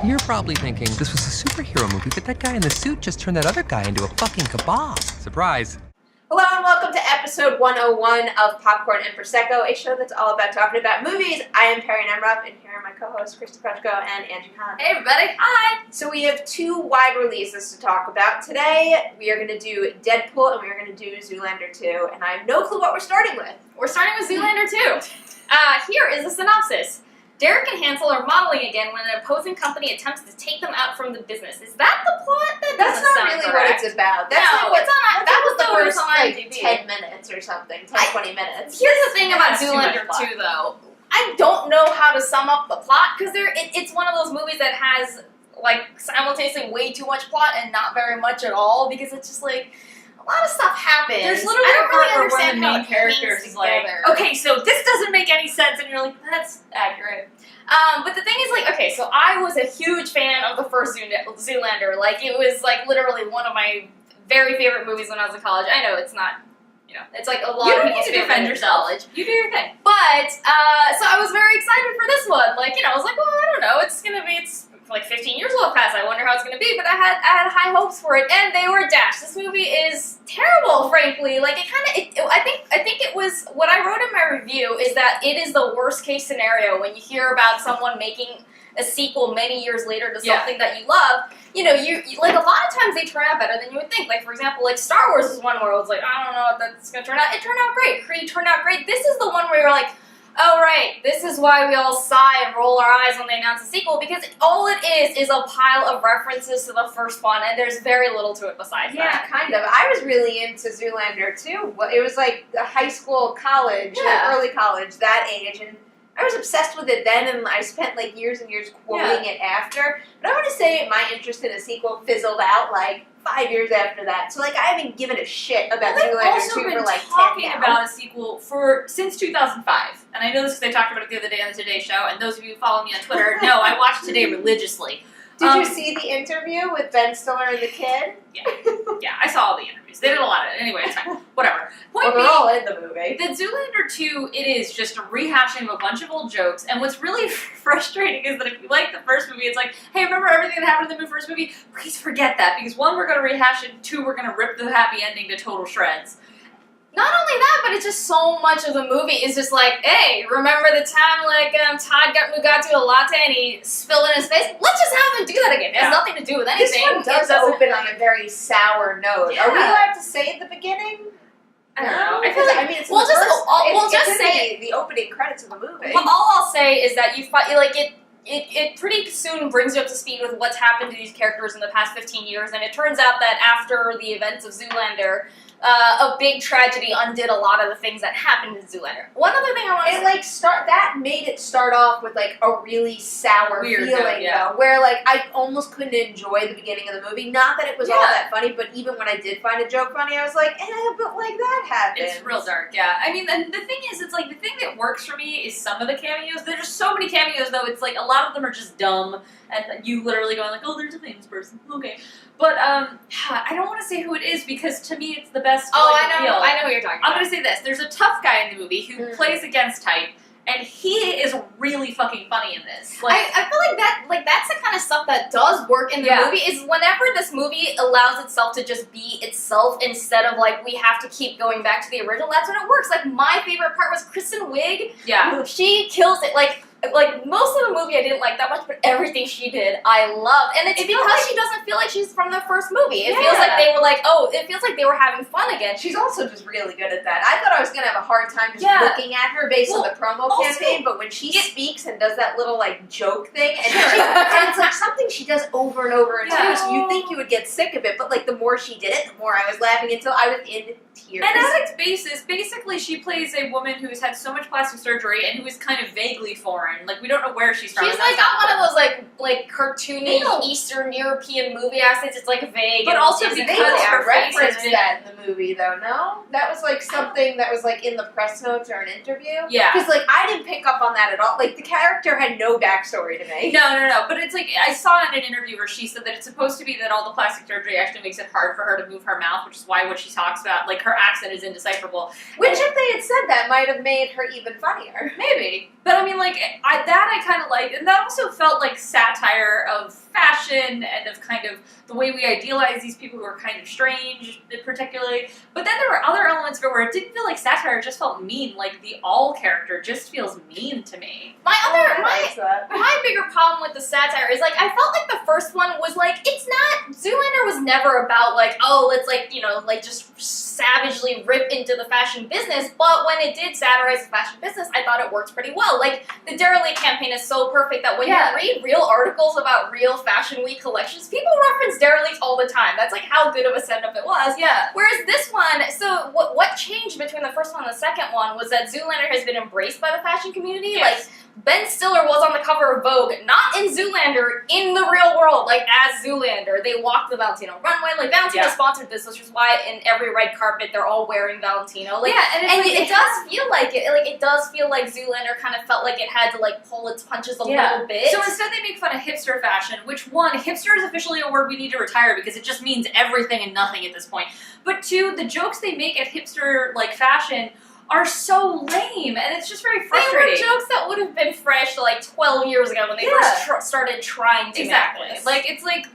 You're probably thinking this was a superhero movie, but that guy in the suit just turned that other guy into a fucking kebab. Surprise. Hello and welcome to episode 101 of Popcorn and Prosecco, a show that's all about talking about movies. I am Perri Nemiroff, and here are my co-hosts Kristy, Puchko, and Angie. Hey everybody, hi! So we have two wide releases to talk about. Today, we are going to do Deadpool, and we are going to do Zoolander II, and I have no clue what we're starting with. We're starting with Zoolander II. Here is a synopsis. Derek and Hansel are modeling again when an opposing company attempts to take them out from the business. Is that the plot? That's not really correct. what it's about. That's no, like that was the first on like IMDb. 10 minutes or something, 20 minutes. Here's the thing about Zoolander 2, though. I don't know how to sum up the plot, because it's one of those movies that has, like, simultaneously way too much plot and not very much at all, because it's just, like, a lot of stuff happens. There's literally I don't really understand one of the how main characters is like, okay, so this doesn't make any sense, and you're like, that's accurate. But the thing is, like, okay, so I was a huge fan of the first Zoolander. Like, it was, like, literally one of my very favorite movies when I was in college. I know it's not, you know, it's like a lot of people's favorite defend yourself. College. You do your thing. But, so I was very excited for this one. Like, you know, I was like, well, I don't know, it's like 15 years will have passed. I wonder how it's gonna be, but I had high hopes for it, and they were dashed. This movie is terrible, frankly. Like I think it was what I wrote in my review is that it is the worst case scenario when you hear about someone making a sequel many years later to something that you love. You know, you like a lot of times they turn out better than you would think. Like for example, like Star Wars is one where it was like I don't know if that's gonna turn out. It turned out great. Creed turned out great. This is the one where you're like, oh, right, this is why we all sigh and roll our eyes when they announce a sequel, because all it is a pile of references to the first one, and there's very little to it besides that. Yeah, kind of. I was really into Zoolander, too. It was like the high school, college, like early college, that age, and I was obsessed with it then, and I spent like years and years quoting it after. But I want to say my interest in a sequel fizzled out like 5 years after that. So like I haven't given a shit about Zoolander 2 for like 10 talking now. about a sequel since 2005, and I know this because I talked about it the other day on the Today Show. And those of you who follow me on Twitter know I watch Today religiously. Did you see the interview with Ben Stiller and the kid? Yeah, I saw all the interviews. They did a lot of it. Anyway, it's fine. Whatever. Well, they're all in the movie. The Zoolander 2, it is just a rehashing of a bunch of old jokes, and what's really frustrating is that if you like the first movie, it's like, hey, remember everything that happened in the first movie? Please forget that, because one, we're going to rehash it, and two, we're going to rip the happy ending to total shreds. Not only that, but it's just so much of the movie is just like, hey, remember the time like Todd got Mugatu a latte and he spilled it in his face? Let's just have him do that again. It has nothing to do with anything. This one does open on a very sour note. Yeah. Are we allowed to say the beginning? I don't know. I feel like, I mean, it's we'll just say the opening credits of the movie. Well, all I'll say is that it pretty soon brings you up to speed with what's happened to these characters in the past 15 years, and it turns out that after the events of Zoolander, a big tragedy undid a lot of the things that happened in Zoolander. One other thing I want to say... that made it start off with, like, a really sour feeling, though, where, like, I almost couldn't enjoy the beginning of the movie. Not that it was all that funny, but even when I did find a joke funny, I was like, but, like, that happened. It's real dark, yeah. I mean, and the thing is, it's like, the thing that works for me is some of the cameos. There's just so many cameos, though, it's like, a lot of them are just dumb, and you literally going like, oh, there's a famous person, okay. But, I don't want to say who it is, because to me, it's the best I know who you're talking about. I'm going to say this. There's a tough guy in the movie who plays against type, and he is really fucking funny in this. Like, I feel like that's the kind of stuff that does work in the movie, is whenever this movie allows itself to just be itself instead of, like, we have to keep going back to the original, that's when it works. Like, my favorite part was Kristen Wiig. Yeah. She kills it. Like, most of the movie I didn't like that much, but everything she did, I loved. And it's because she doesn't feel like she's from the first movie. It feels like they were like, it feels like they were having fun again. She's also just really good at that. I thought I was going to have a hard time just looking at her based on the promo campaign, but when she speaks and does that little, like, joke thing, and it's like something she does over and over again, so you think you would get sick of it, but, like, the more she did it, the more I was laughing until I was in tears. And at its basis, basically she plays a woman who's had so much plastic surgery and who is kind of vaguely foreign. Like, we don't know where she's from. She's like got one of those like cartoony Eastern European movie accents. It's like vague, but also because her face has been that in the movie, though. No, that was like something that was like in the press notes or an interview. Yeah, because like I didn't pick up on that at all. Like the character had no backstory to me. No. But it's like I saw in an interview where she said that it's supposed to be that all the plastic surgery actually makes it hard for her to move her mouth, which is why what she talks about, like her accent is indecipherable. Which, if they had said that, might have made her even funnier. Maybe. But I mean, like, I kind of liked, and that also felt like satire of fashion and of kind of the way we idealize these people who are kind of strange, particularly. But then there were other elements of it where it didn't feel like satire, it just felt mean. Like the All character just feels mean to me. My bigger problem with the satire is, like, I felt like the first one was, like, it's not, Zoolander was never about, like, oh, let's, like, you know, like, just savagely rip into the fashion business, but when it did satirize the fashion business, I thought it worked pretty well. Like, the Derelict campaign is so perfect that when you read real articles about real Fashion Week collections, people reference Derelict all the time. That's, like, how good of a setup it was. Yeah. Whereas this one, so what changed between the first one and the second one was that Zoolander has been embraced by the fashion community. Yes. Like, Ben Stiller was on the cover of Vogue, not in Zoolander, in the real world, like, as Zoolander. They walked the Valentino runway. Like, Valentino sponsored this, which is why in every red carpet they're all wearing Valentino. Like, and it does feel like it. Like, it does feel like Zoolander kind of felt like it had to, like, pull its punches a little bit. So instead they make fun of hipster fashion, which, one, hipster is officially a word we need to retire because it just means everything and nothing at this point. But two, the jokes they make at hipster, like, fashion are so lame, and it's just very frustrating. They were jokes that would have been fresh, like, 12 years ago when they first started trying to make this. Like, it's like,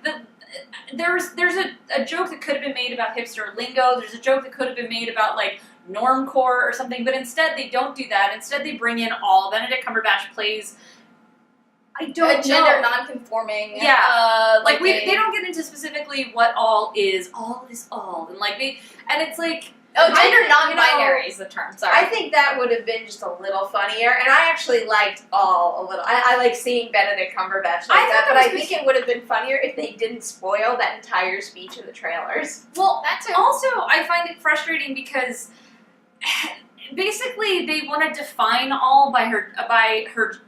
there's a joke that could have been made about hipster lingo, there's a joke that could have been made about, like, normcore or something, but instead they don't do that. Instead they bring in all. Benedict Cumberbatch plays, I don't know. Gender non-conforming. Yeah. They don't get into specifically what all is. All is all. And, like, and it's like, oh, gender non-binary is the term, sorry. I think that would have been just a little funnier, and I actually liked all a little. I like seeing Benedict Cumberbatch like that, but I think it would have been funnier if they didn't spoil that entire speech in the trailers. Well, also, I find it frustrating because basically they want to define all by her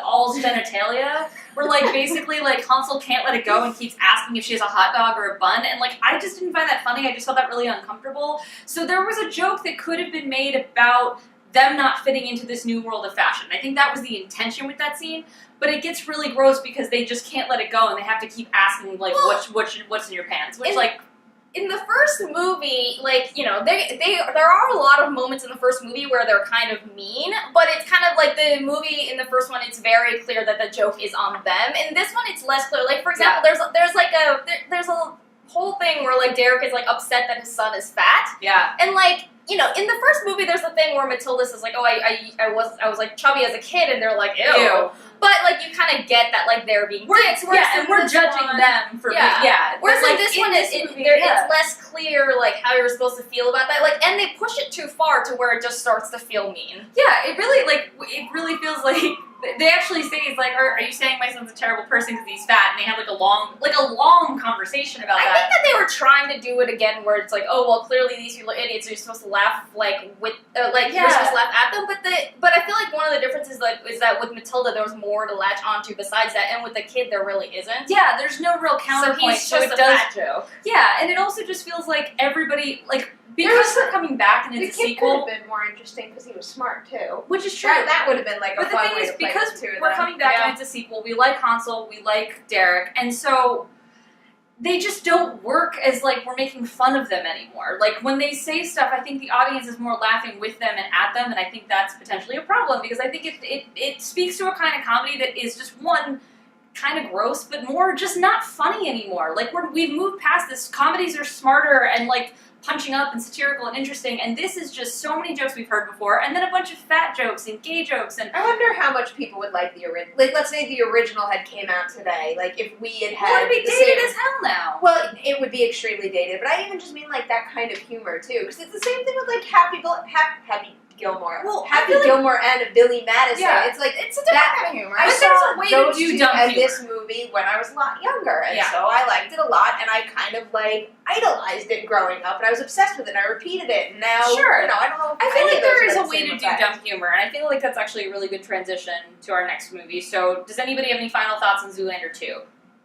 All's genitalia, where, like, basically, like, Hansel can't let it go and keeps asking if she has a hot dog or a bun, and, like, I just didn't find that funny. I just felt that really uncomfortable. So there was a joke that could have been made about them not fitting into this new world of fashion. I think that was the intention with that scene, but it gets really gross because they just can't let it go, and they have to keep asking, like, what's in your pants, which, like, in the first movie, like, you know, there are a lot of moments in the first movie where they're kind of mean, but it's kind of like the movie in the first one, it's very clear that the joke is on them. In this one, it's less clear. Like, for example, there's a whole thing where, like, Derek is, like, upset that his son is fat. Yeah. And, like, you know, in the first movie, there's a thing where Matilda says, like, oh, I was like chubby as a kid, and they're like, ew. But, like, you kind of get that, like, they're being dicks. And we're judging them for being, Whereas, like, in this one, it's less clear, like, how you're supposed to feel about that. Like, and they push it too far to where it just starts to feel mean. Yeah, it really feels like they actually say, it's like, are you saying my son's a terrible person because he's fat? And they have, like, a long conversation about that. I think that they were trying to do it again where it's like, oh, well, clearly these people are idiots, so you're supposed to laugh, like, you're supposed to laugh at them. But I feel like one of the differences, like, is that with Matilda, there was more to latch onto besides that, and with the kid, there really isn't. Yeah, there's no real counterpoint. So he's just a fat joke. Yeah, and it also just feels like everybody, like, because they're coming back and it's a sequel. The kid could have been more interesting because he was smart, too. Which is true. That would have been, like, a fun way to play because the two of them. we're coming back and it's a sequel, we like Hansel, we like Derek, and so they just don't work as, like, we're making fun of them anymore. Like, when they say stuff, I think the audience is more laughing with them and at them, and I think that's potentially a problem, because I think it speaks to a kind of comedy that is just, one, kind of gross, but more just not funny anymore. Like, we've moved past this. Comedies are smarter and, like, punching up and satirical and interesting, and this is just so many jokes we've heard before, and then a bunch of fat jokes and gay jokes, and I wonder how much people would like the original. Like, let's say the original had came out today. Like, if we had well, it'd be dated as hell now. Well, it would be extremely dated, but I even just mean, like, that kind of humor, too. Because it's the same thing with, like, Happy Gilmore. Well, Happy Gilmore and Billy Madison. Yeah, it's like it's a different kind of humor. I But saw there's a way to those do two dumb and humor. this movie when I was a lot younger, and Yeah. so I liked it a lot, and I kind of, like, idolized it growing up, and I was obsessed with it, and I repeated it, and now, Sure. you know, I don't know if I feel any like of those there is are a the way same to do effect. dumb humor, and I feel like that's actually a really good transition to our next movie. So, does anybody have any final thoughts on Zoolander 2?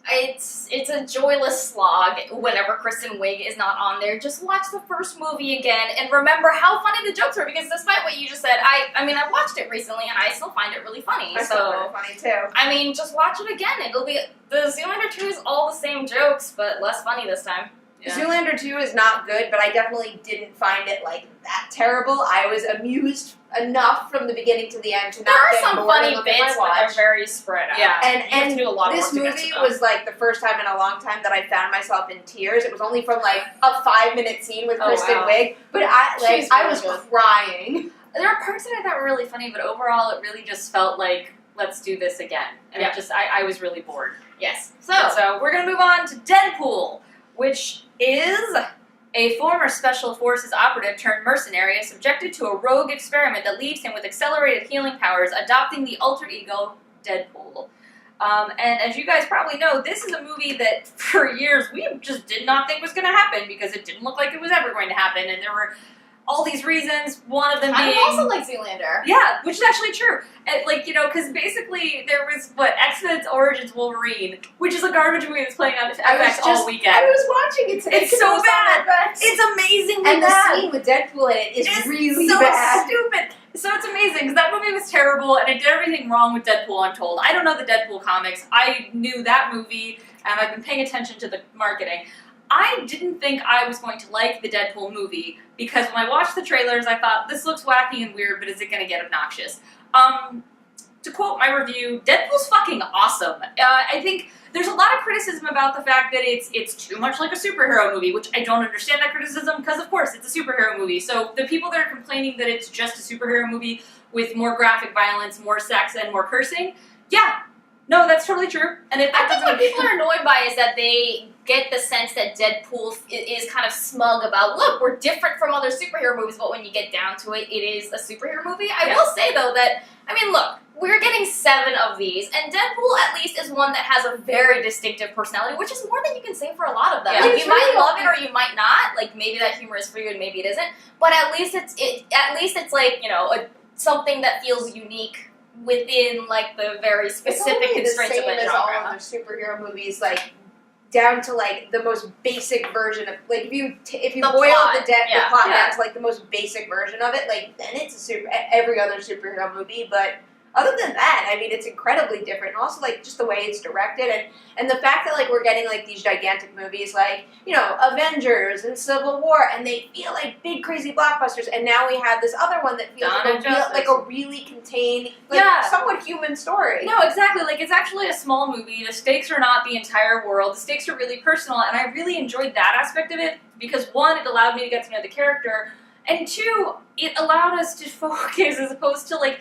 It's a joyless slog whenever Kristen Wiig is not on there. Just watch the first movie again and remember how funny the jokes were, because despite what you just said, I mean, I've watched it recently and I still find it really funny. I still find it funny, too. I mean, just watch it again. It'll be, the Zoolander 2 is all the same jokes, but less funny this time. Yeah. Zoolander 2 is not good, but I definitely didn't find it like that terrible. I was amused enough from the beginning to the end to not There are get some bored funny and look at bits, my but they're watch. very spread out. Yeah. And You have to do a lot of this work to get to movie them. was like the first time in a long time that I found myself in tears. It was only from like a 5-minute scene with Oh, Kristen wow. Wiig, but I She's really was good. crying. There are parts that I thought were really funny, but overall it really just felt like, let's do this again. And Yeah. it just, I was really bored. Yes. So we're going to move on to Deadpool, which is a former Special Forces operative turned mercenary is subjected to a rogue experiment that leaves him with accelerated healing powers, adopting the alter ego Deadpool. And as you guys probably know, this is a movie that for years we just did not think was going to happen because it didn't look like it was ever going to happen, and there were all these reasons, one of them being... I'm also like Zoolander. Yeah, which is actually true. And, like, you know, because basically there was, X-Men's Origins Wolverine, which is a garbage movie that's playing on FX all weekend. I was watching it today. It's 'cause so it was on bad. FX. It's amazingly And the bad. scene with Deadpool in it is really so bad. stupid. So it's amazing, because that movie was terrible, and it did everything wrong with Deadpool, I'm told. I don't know the Deadpool comics. I knew that movie, and I've been paying attention to the marketing. I didn't think I was going to like the Deadpool movie, because when I watched the trailers, I thought, this looks wacky and weird, but is it going to get obnoxious? To quote my review, Deadpool's fucking awesome. I think there's a lot of criticism about the fact that it's too much like a superhero movie, which I don't understand that criticism, because of course it's a superhero movie. So the people that are complaining that it's just a superhero movie with more graphic violence, more sex, and more cursing, yeah, no, that's totally true. And if that I think doesn't what people are annoyed by is that they get the sense that Deadpool is kind of smug about, look, we're different from other superhero movies, but when you get down to it, it is a superhero movie. I will say, though, that, I mean, look, we're getting 7 of these, and Deadpool at least is one that has a very distinctive personality, which is more than you can say for a lot of them. Yeah. Like, It's you might really love it or you might not. Like, maybe that humor is for you and maybe it isn't. But at least it's like, you know, something that feels unique within like the very specific it's only constraints the of same the as all genre. other superhero movies, like down to like the most basic version of like if you The boil plot, the yeah. plot Yeah. down to like the most basic version of it, like then it's every other superhero movie. But other than that, I mean, it's incredibly different. And also like just the way it's directed and the fact that like we're getting like these gigantic movies like, you know, Avengers and Civil War, and they feel like big crazy blockbusters. And now we have this other one that feels Dawn of Justice. like a really contained, like Yeah. somewhat human story. No, exactly. Like, it's actually a small movie. The stakes are not the entire world. The stakes are really personal, and I really enjoyed that aspect of it because, 1, it allowed me to get to know the character, and 2, it allowed us to focus as opposed to, like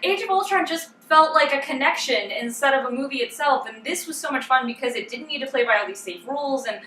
Age of Ultron just felt like a connection instead of a movie itself, and this was so much fun because it didn't need to play by all these safe rules, and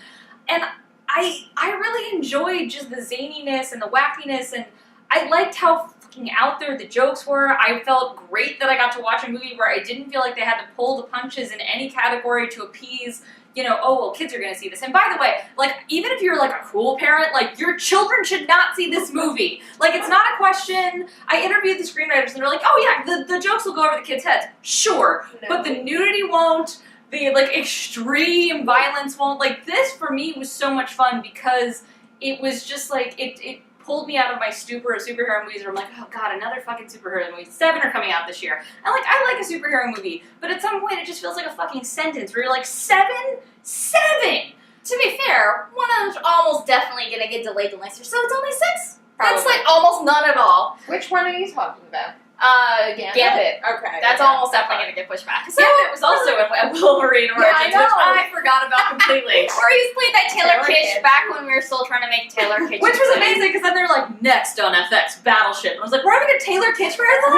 I really enjoyed just the zaniness and the wackiness, and I liked how fucking out there the jokes were. I felt great that I got to watch a movie where I didn't feel like they had to pull the punches in any category to appease, you know, oh, well, kids are going to see this. And by the way, like, even if you're, like, a cruel parent, like, your children should not see this movie. Like, it's not a question. I interviewed the screenwriters, and they're like, oh, yeah, the jokes will go over the kids' heads. Sure, No. but the nudity won't. The, like, extreme violence won't. Like, this, for me, was so much fun because it was just, like, it pulled me out of my stupor of superhero movies where I'm like, oh god, another fucking superhero movie. 7 are coming out this year. And like, I like a superhero movie, but at some point it just feels like a fucking sentence where you're like, 7? 7! To be fair, one of them's almost definitely gonna get delayed till next year, so it's only 6. That's Probably. like almost none at all. Which one are you talking about? Gambit. Okay. That's almost definitely gonna get pushed back. So, Gambit was also a Wolverine Yeah, Origins, I which know. I forgot about completely. or he's played that Taylor Taylor Kitsch Kitsch. back when we were still trying to make Taylor Kitsch. Which was amazing because then they're like, next on FX, Battleship. And I was like, we're having a Taylor Kitsch marathon?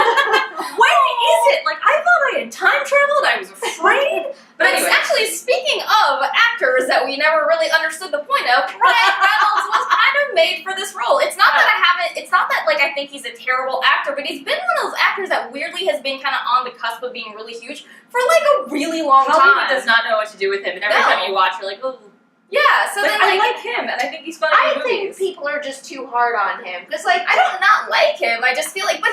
When is it? Like, I thought I had time traveled. I was afraid. But But anyway. actually, speaking of actors that we never really understood the point of, Ryan Reynolds was kind of made for this role. It's not that it's not that like I think he's a terrible actor, but he's been one of those actors that weirdly has been kind of on the cusp of being really huge for like a really long time. Hollywood does not know what to do with him. And every No. time you watch, you're like, oh. Yeah, so Like, then I like like him, and I think he's funny I in think movies. people are just too hard on him because, like, I don't not like him. I just feel like, but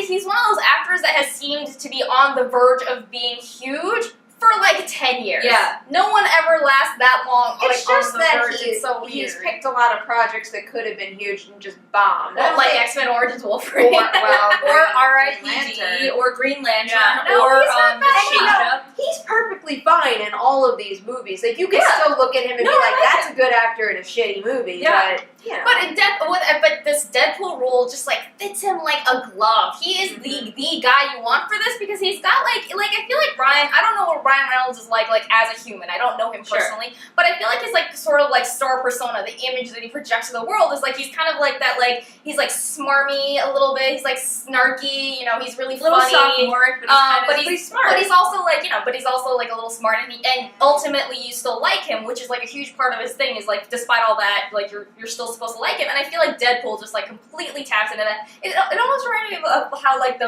he's one of those actors that has seemed to be on the verge of being huge for like 10 10 years. Yeah. No one ever lasts that long. It's like, just on the that verge. It's so he's weird. picked a lot of projects that could have been huge and just bombed. I Well, don't like think- X-Men Origins Wolverine. or or R.I.P.D. R.I.P.D. or Green Lantern, Yeah. No, or he's not bad. And, you know, Shake-Up. he's perfectly fine in all of these movies. Like, you can Yeah. still look at him and No, be like, I like that's a good actor in a shitty movie. Yeah. But, you know. But this Deadpool role just like fits him like a glove. He is the guy you want for this because he's got like I feel like Brian. I don't know what Ryan Reynolds is like as a human. I don't know him personally, but I feel like his like sort of like star persona, the image that he projects to the world is like he's kind of like that. Like he's like smarmy a little bit. He's like snarky. You know, he's really A little funny. sophomoric, but he's smart. But he's also like but he's also like a little smart, and ultimately you still like him, which is like a huge part of his thing. Is like despite all that, like you're still supposed to like him, and I feel like Deadpool just like completely taps into that. It almost reminded me of how like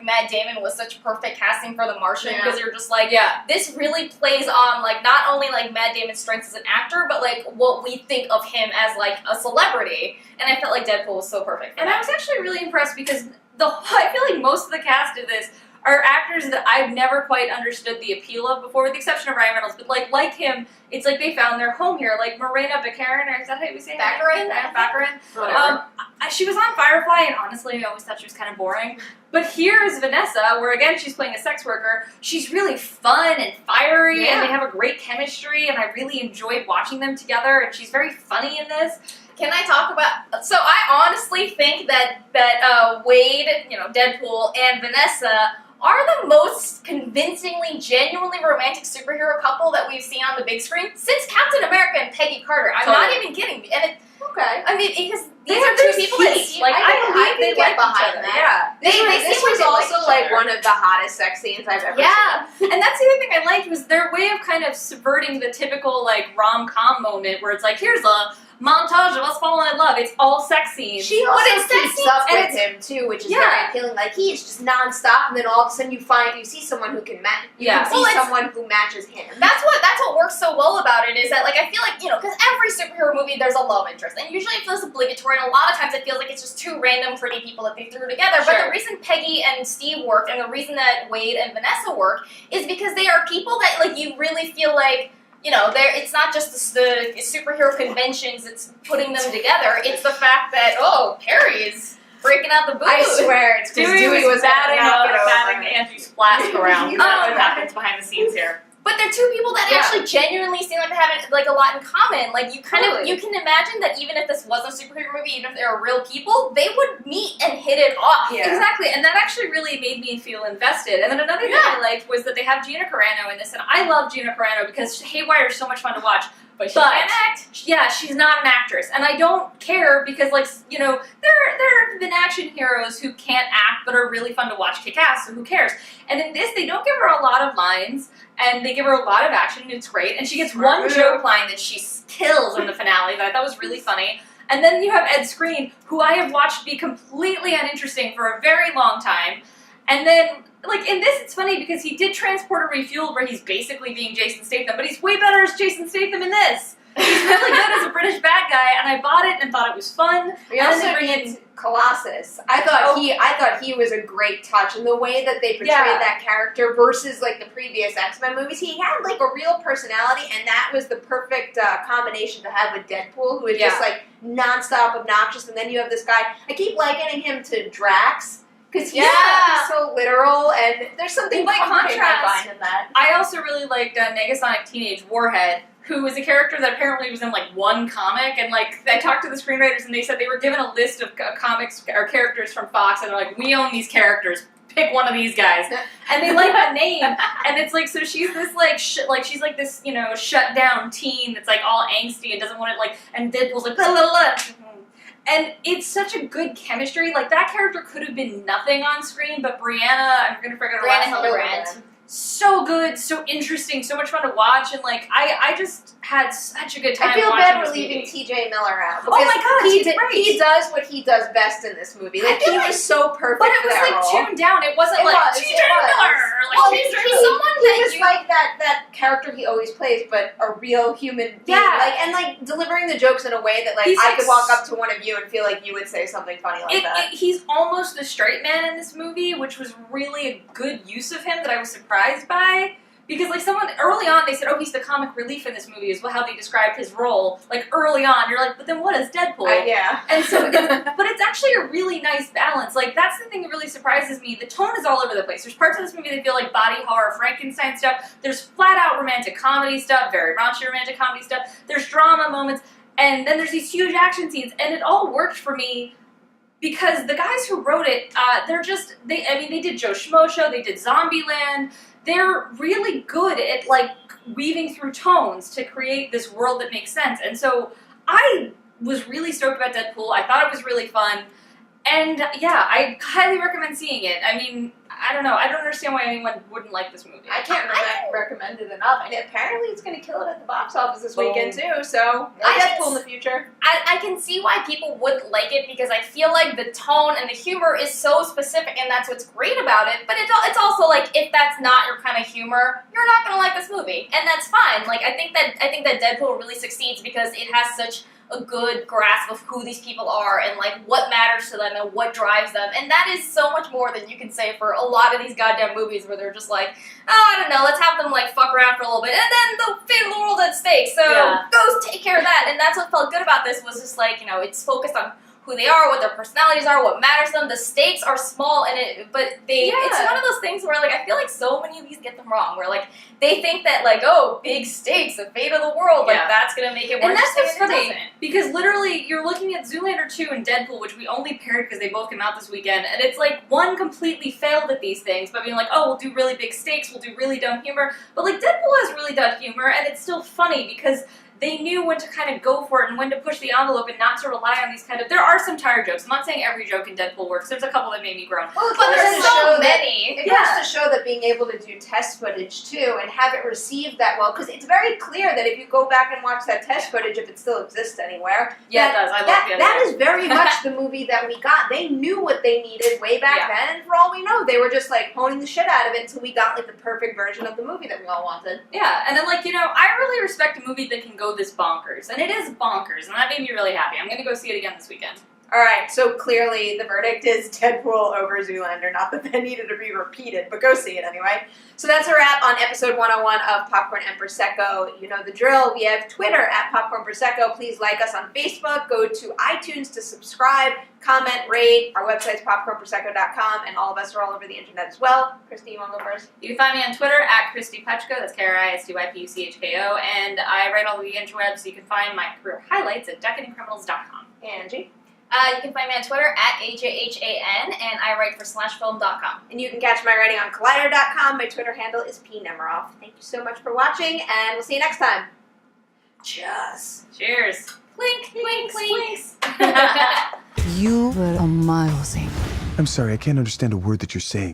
Matt Damon was such perfect casting for The Martian because you're just like this really plays on like not only like Matt Damon's strengths as an actor, but like what we think of him as like a celebrity, and I felt like Deadpool was so perfect. And I was actually really impressed because I feel like most of the cast of this are actors that I've never quite understood the appeal of before, with the exception of Ryan Reynolds. But like him, it's like they found their home here. Like Morena Baccarin, or is that how you say it? Baccarin. She was on Firefly, and honestly, I always thought she was kind of boring. But here is Vanessa, where again she's playing a sex worker. She's really fun and fiery, and they have a great chemistry, and I really enjoyed watching them together. And she's very funny in this. Can I talk about? So I honestly think that Wade, Deadpool, and Vanessa are the most convincingly, genuinely romantic superhero couple that we've seen on the big screen since Captain America and Peggy Carter. I'm not even kidding. And I mean, because these are two people that seem I believe can they get like behind each other. that. Yeah, This seem was like they also like each like other. one of the hottest sex scenes I've ever seen. And that's the other thing I liked was their way of kind of subverting the typical like rom-com moment where it's like, here's a montage of us falling in love. It's all sex scenes. She also keeps up with him too, which is very appealing. Like he's just nonstop, and then all of a sudden you see someone who can match. You can see someone who matches him. That's what works so well about it is that like I feel like because every superhero movie there's a love interest, and usually it feels obligatory, and a lot of times it feels like it's just two random pretty people that they threw together. But the reason Peggy and Steve worked, and the reason that Wade and Vanessa work, is because they are people that like you really feel like. It's not just the superhero conventions that's putting them together. It's the fact that, Perri is breaking out the booze. I swear, it's because Dewey was batting Angie's flask around. You That's know what happens behind the scenes here. But they're two people that actually genuinely seem like they have like a lot in common. Like you you can imagine that even if this wasn't a superhero movie, even if they were real people, they would meet and hit it off. Yeah. Exactly, and that actually really made me feel invested. And then another thing I liked was that they have Gina Carano in this, and I love Gina Carano because Haywire is so much fun to watch. But she can't act. Yeah, she's not an actress, and I don't care because, there have been action heroes who can't act but are really fun to watch kick ass. So who cares? And in this, they don't give her a lot of lines, and they give her a lot of action, and it's great. And she gets one joke line that she kills in the finale that I thought was really funny. And then you have Ed Skrein, who I have watched be completely uninteresting for a very long time. And then, in this, it's funny because he did Transporter Refueled, where he's basically being Jason Statham, but he's way better as Jason Statham in this. He's really good as a British bad guy, and I bought it and thought it was fun. We also need Colossus. I thought he was a great touch, and the way that they portrayed that character versus the previous X-Men movies, he had a real personality, and that was the perfect combination to have with Deadpool, who is just nonstop obnoxious, and then you have this guy. I keep likening him to Drax. Because he's so literal, and there's something by contrast contrast, I find in that. I also really liked Negasonic Teenage Warhead, who is a character that apparently was in one comic, and I talked to the screenwriters, and they said they were given a list of comics or characters from Fox, and they're like, we own these characters. Pick one of these guys, and they like the name, and it's so she's this she's this shut down teen that's all angsty and doesn't want it and Deadpool's blah, blah, blah. And it's such a good chemistry. That character could have been nothing on screen, but Brianna, I'm gonna forget her last name. So good, so interesting, so much fun to watch, and I just had such a good time. I feel watching bad we're this leaving movie. T.J. Miller out. Oh my god, he does what he does best in this movie. He was so perfect. But it was for that role. tuned down. It wasn't T.J. Miller. He's someone that was that character he always plays, but a real human being. And delivering the jokes in a way that I could walk up to one of you and feel like you would say something funny that. He's almost the straight man in this movie, which was really a good use of him that I was surprised by. Because, like, someone, early on, they said, oh, he's the comic relief in this movie, is how they described his role. Like, early on, you're like, but then what is Deadpool? Yeah. And so, but it's actually a really nice balance. Like, that's the thing that really surprises me. The tone is all over the place. There's parts of this movie that feel like body horror, Frankenstein stuff. There's flat-out romantic comedy stuff, very raunchy romantic comedy stuff. There's drama moments, and then there's these huge action scenes, and it all worked for me because the guys who wrote it, they did Joe Schmo Show, they did Zombieland. They're really good at, like, weaving through tones to create this world that makes sense. And so I was really stoked about Deadpool. I thought it was really fun. And, yeah, I highly recommend seeing it. I mean, I don't know. I don't understand why anyone wouldn't like this movie. I can't recommend it enough. And apparently it's going to kill it at the box office this weekend, too. So, Deadpool in the future. I can see why people wouldn't like it because I feel like the tone and the humor is so specific, and that's what's great about it. But it's also like if that's not your kind of humor, you're not going to like this movie, and that's fine. Like I think that Deadpool really succeeds because it has such a good grasp of who these people are and like what matters to them and what drives them, and that is so much more than you can say for a lot of these goddamn movies where they're just like, oh, I don't know, let's have them like fuck around for a little bit and then the fate of the world at stake, so go take care of that. And that's what felt good about this, was just like, you know, it's focused on who they are, what their personalities are, what matters to them. The stakes are small, it's one of those things where, like, I feel like so many of these get them wrong, where, like, they think that, like, oh, big stakes, the fate of the world, like, that's gonna make it more interesting, and that's what's funny, because literally, you're looking at Zoolander 2 and Deadpool, which we only paired because they both came out this weekend, and it's like, one completely failed at these things, by being like, oh, we'll do really big stakes, we'll do really dumb humor, but, like, Deadpool has really dumb humor, and it's still funny, because they knew when to kind of go for it and when to push the envelope and not to rely on these kind of... There are some tired jokes. I'm not saying every joke in Deadpool works. There's a couple that made me groan. Well, but there's so many. It goes to show that being able to do test footage, too, and have it received that well, because it's very clear that if you go back and watch that test footage, if it still exists anywhere... Yeah, it does. I love it. That is very much the movie that we got. They knew what they needed way back then, and for all we know, they were just, like, honing the shit out of it until we got, like, the perfect version of the movie that we all wanted. Yeah, and then, like, you know, I really respect a movie that can go this bonkers. And it is bonkers, and that made me really happy. I'm going to go see it again this weekend. Alright, so clearly the verdict is Deadpool over Zoolander. Not that that needed to be repeated, but go see it anyway. So that's a wrap on episode 101 of Popcorn and Prosecco. You know the drill. We have Twitter at Popcorn Prosecco. Please like us on Facebook. Go to iTunes to subscribe, comment, rate. Our website's popcornprosecco.com, and all of us are all over the internet as well. Kristy, you want to go first? You can find me on Twitter at Kristy Puchko. That's KRISTYPUCHKO. And I write all the interwebs, so you can find my career highlights at decadentcriminals.com. Angie? You can find me on Twitter at AJHAN, and I write for SlashFilm.com. And you can catch my writing on Collider.com. My Twitter handle is Nemiroff. Thank you so much for watching, and we'll see you next time. Cheers. Cheers. Clink, clink, clink. You were amazing. I'm sorry, I can't understand a word that you're saying.